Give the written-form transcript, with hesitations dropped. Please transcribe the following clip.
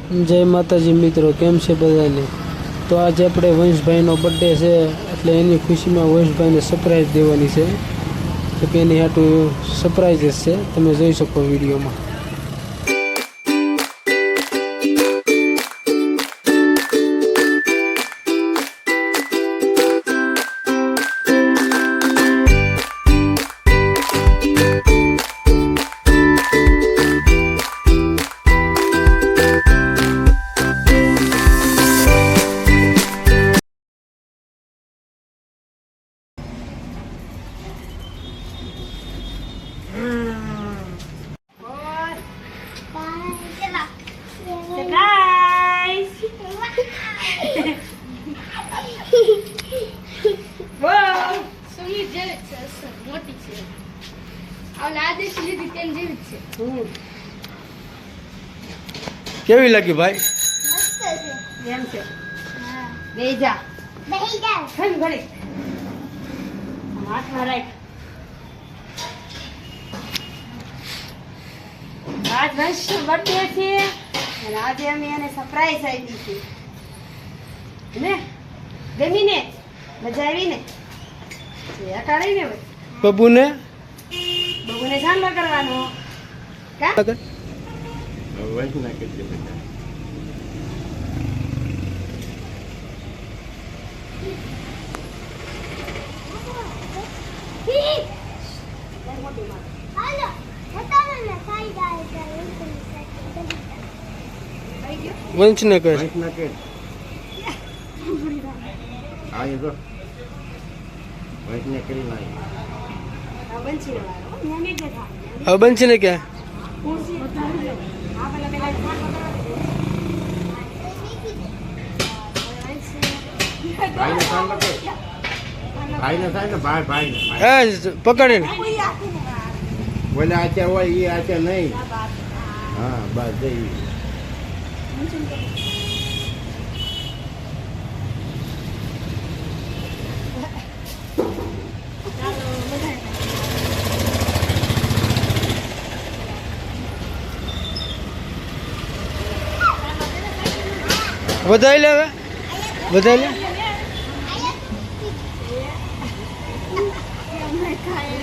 જય માતાજી મિત્રો, કેમ છે બધાને? તો આજે આપણે વંશભાઈનો બર્થડે છે, એટલે એની ખુશીમાં વંશભાઈને સરપ્રાઈઝ દેવાની છે. તો કે એની હાટું સરપ્રાઈઝ છે, તમે જોઈ શકો વિડીયોમાં. કેવી લાગી ભાઈ? એમ છે. બેહી જા. ખમ ઘરે. હાથમાં રાખ. આજ વંશનો બર્થડે છે અને આજે અમે એને સરપ્રાઈઝ આપી છે. ને ગમીને મજા આવી ને? અટાડી ને બબુને સાંભળો કરવાનો. કા વંશ ના કરજે બેટા. વંશ ને કહે વંશ ના કર. આ એ જો વંશ ને કરી નાખી. બંછી વાળો મેને દેખા. હવે બંશ ને ક્યાં? ભાઈને સાંભળો કે ભાઈને થાય ને ભાઈને પકડે ને બોલે આચે હોય એ આચે નહીં. હા બસ જઈ. વધાઈ લે, હવે વધાઈ લે. ખાય